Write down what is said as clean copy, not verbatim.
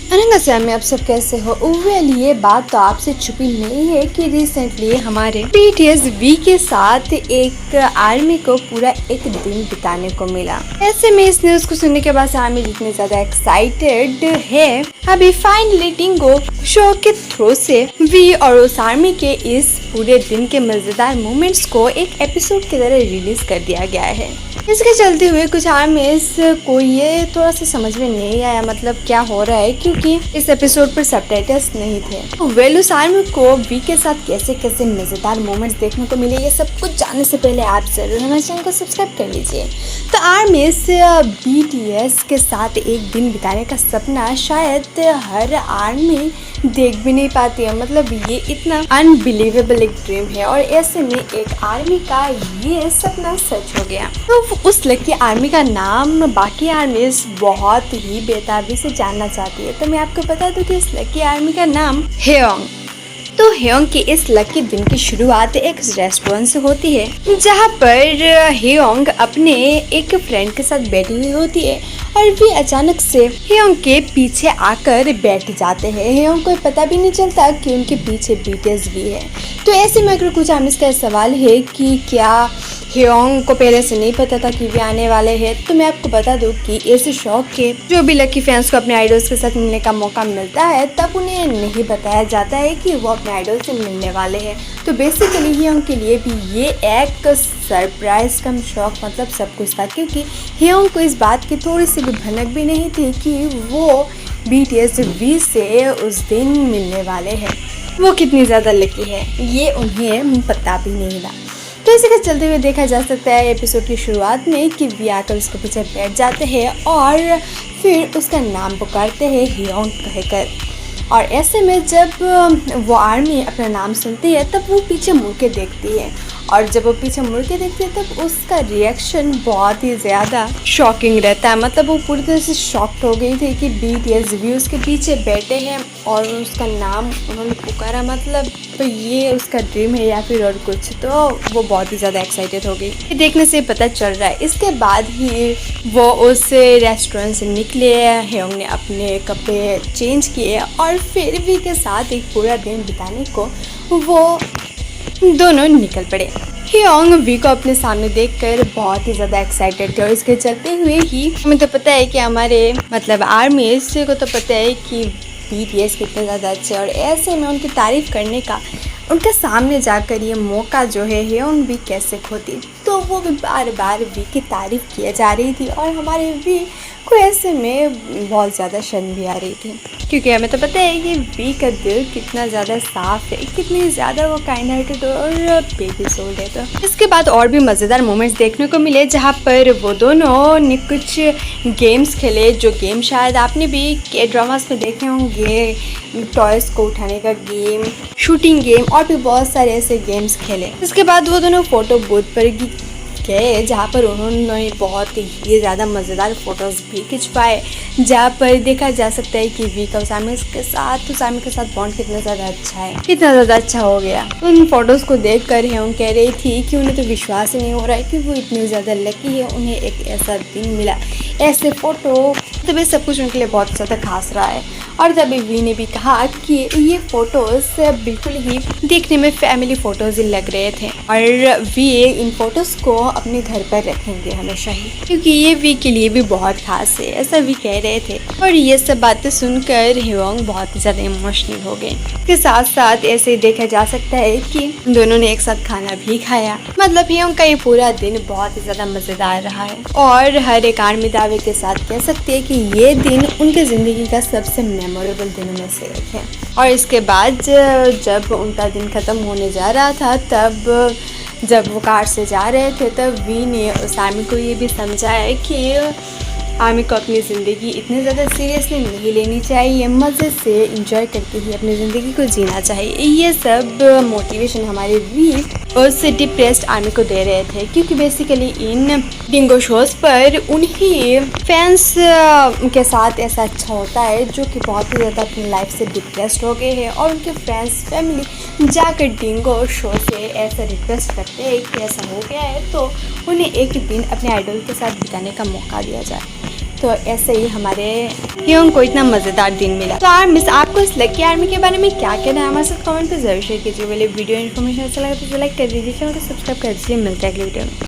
में आप सब कैसे हो? वेल, ये बात तो आपसे छुपी नहीं है कि रिसेंटली हमारे BTS वी के साथ एक आर्मी को पूरा एक दिन बिताने को मिला। ऐसे में इस न्यूज को सुनने के बाद आर्मी जितने ज्यादा एक्साइटेड है, अभी फाइनली टिंगो शो के थ्रू से वी और उस आर्मी के इस पूरे दिन के मजेदार मोमेंट्स को एक एपिसोड की तरह रिलीज कर दिया गया है। इसके चलते हुए कुछ आर्मीज को ये थोड़ा सा समझ में नहीं आया, मतलब क्या हो रहा है, क्योंकि इस एपिसोड पर सबटाइटल्स नहीं थे। वेल, उस आर्मी को वी के साथ कैसे कैसे मजेदार मोमेंट्स देखने को मिले, ये सब कुछ जानने से पहले आप जरूर हमारे चैनल को सब्सक्राइब कर लीजिए। तो आर्मीज BTS के साथ एक दिन बिताने का सपना शायद हर आर्मी देख भी नहीं पाती है, मतलब ये इतना अनबिलीवेबल एक ड्रीम है और ऐसे में एक आर्मी का ये सपना सच हो गया। तो उस लकी आर्मी का नाम बाकी आर्मीज बहुत ही बेताबी से जानना चाहती है, तो मैं आपको बता दूं कि इस लकी आर्मी का नाम हेयोंग। तो हेयोंग की इस लकी दिन की शुरुआत एक रेस्टोरेंट से होती है, जहाँ पर हेयोंग अपने एक फ्रेंड के साथ बैठी हुई होती है और वे अचानक से हेयोंग के पीछे आकर बैठ जाते हैं। हेयोंग को पता भी नहीं चलता कि उनके पीछे BTS वी है। तो ऐसे में अगर कुछ आर्मीज का सवाल है कि क्या हेयोंग को पहले से नहीं पता था कि वे आने वाले हैं, तो मैं आपको बता दूं कि इस शौक के जो भी लकी फैंस को अपने आइडल्स के साथ मिलने का मौका मिलता है, तब उन्हें नहीं बताया जाता है कि वो अपने आइडल से मिलने वाले हैं। तो बेसिकली हेयोंग के लिए भी ये एक सरप्राइज कम शौक मतलब सब कुछ था, क्योंकि हेयोंग को इस बात की थोड़ी सी भी भनक भी नहीं थी कि वो BTS वी से उस दिन मिलने वाले हैं। वो कितनी ज़्यादा लकी है ये उन्हें पता भी नहीं था। तो इसी के चलते हुए देखा जा सकता है एपिसोड की शुरुआत में कि वी आकर उसके पीछे बैठ जाते हैं और फिर उसका नाम पुकारते हैं हेयोंग कहकर। और ऐसे में जब वो आर्मी अपना नाम सुनती है तब वो पीछे मुड़ के देखती है, और जब वो पीछे मुड़ के देखती है तब उसका रिएक्शन बहुत ही ज़्यादा शॉकिंग रहता है। मतलब वो पूरी तरह से शॉक्ड हो गई थी कि BTS वी उसके पीछे बैठे हैं और उसका नाम उन्होंने पुकारा, मतलब तो ये उसका ड्रीम है या फिर और कुछ। तो वो बहुत ही ज़्यादा एक्साइटेड हो गई। ये देखने से पता चल रहा है। इसके बाद ही वो उस रेस्टोरेंट से निकले, हेयोंग ने अपने कपड़े चेंज किए और फिर वी के साथ एक पूरा दिन बिताने को वो दोनों निकल पड़े। हेयोंग वी को अपने सामने देखकर बहुत ही ज़्यादा एक्साइटेड थे और इसके चलते हुए ही हमें तो पता है कि हमारे मतलब आर्मी को तो पता है कि BTS कितने ज़्यादा अच्छे, और ऐसे में उनकी तारीफ़ करने का उनके सामने जाकर ये मौका जो है हेयोंग भी कैसे खोती। तो वो भी बार बार वी की तारीफ़ किए जा रही थी और हमारे वी को ऐसे में बहुत ज़्यादा शर्म भी आ रही थी, क्योंकि हमें तो पता है कि वी का दिल कितना ज़्यादा साफ़ है, कितनी ज़्यादा वो काइंड हार्टेड और बेबी सोल है। तो इसके बाद और भी मज़ेदार मोमेंट्स देखने को मिले, जहाँ पर वो दोनों ने कुछ गेम्स खेले, जो गेम शायद आपने भी K-ड्रामास में देखे होंगे। टॉयज़ को उठाने का गेम, शूटिंग गेम और भी बहुत सारे ऐसे गेम्स खेले। इसके बाद वो दोनों फ़ोटो बूथ पर गए, जहाँ पर उन्होंने बहुत ही ज़्यादा मज़ेदार फ़ोटोज़ भी खिंचवाए, जहाँ पर देखा जा सकता है कि वी का उस आर्मी के साथ बॉन्ड कितना ज़्यादा अच्छा है, कितना ज़्यादा अच्छा हो गया। उन फोटोज़ को देख कर हेयोंग कह रही थी कि उन्हें तो विश्वास ही नहीं हो रहा है कि वो इतनी ज़्यादा लकी है, उन्हें एक ऐसा दिन मिला, ऐसे फ़ोटो। तभी सब कुछ उनके लिए बहुत ज़्यादा खास रहा है। और तभी वी ने भी कहा कि ये फ़ोटोज़ बिल्कुल ही देखने में फैमिली फ़ोटोज़ ही लग रहे थे और वी इन फ़ोटोज़ को अपने घर पर रखेंगे हमेशा ही, क्योंकि ये वी के लिए भी बहुत खास है, ऐसा वी कह रहे थे। और ये सब बातें सुनकर हेयोंग बहुत ही ज़्यादा इमोशनल हो गए। इसके साथ साथ ऐसे ही देखा जा सकता है कि दोनों ने एक साथ खाना भी खाया। मतलब हेयोंग का ये पूरा दिन बहुत ही ज़्यादा मज़ेदार रहा है और हर एक आर्मी दावे के साथ कह सकते हैं कि ये दिन उनकी ज़िंदगी का सबसे मेमोरेबल दिनों में से एक है। और इसके बाद जब उनका दिन ख़त्म होने जा रहा था, तब जब वो कार से जा रहे थे, तब वी ने उस आर्मी को ये भी समझाया कि आर्मी को अपनी ज़िंदगी इतने ज़्यादा सीरियसली नहीं लेनी चाहिए, मज़े से एंजॉय करके ही अपनी ज़िंदगी को जीना चाहिए। ये सब मोटिवेशन हमारे वी उस डिप्रेस्ड आर्मी को दे रहे थे, क्योंकि बेसिकली इन डिंगो शोज़ पर उन्हीं फैंस के साथ ऐसा अच्छा होता है जो कि बहुत ही ज़्यादा अपनी लाइफ से डिप्रेस्ड हो गए हैं और उनके फ्रेंड्स फैमिली जाकर डिंगो शो से ऐसा रिक्वेस्ट करते हैं कि ऐसा हो गया है तो उन्हें एक दिन अपने आइडल के साथ बिताने का मौका दिया जाए। तो ऐसे ही हमारे ह्योंग को इतना मज़ेदार दिन मिला। तो मिस आपको इस लकी आर्मी के बारे में क्या कहना है, हमारे साथ कमेंट पे जरूर शेयर कीजिए। वीडियो इन्फॉर्मेशन अच्छा लगा तो लाइक कर दीजिए, चैनल को सब्सक्राइब कर दीजिए। मिलते हैं अगली वीडियो में।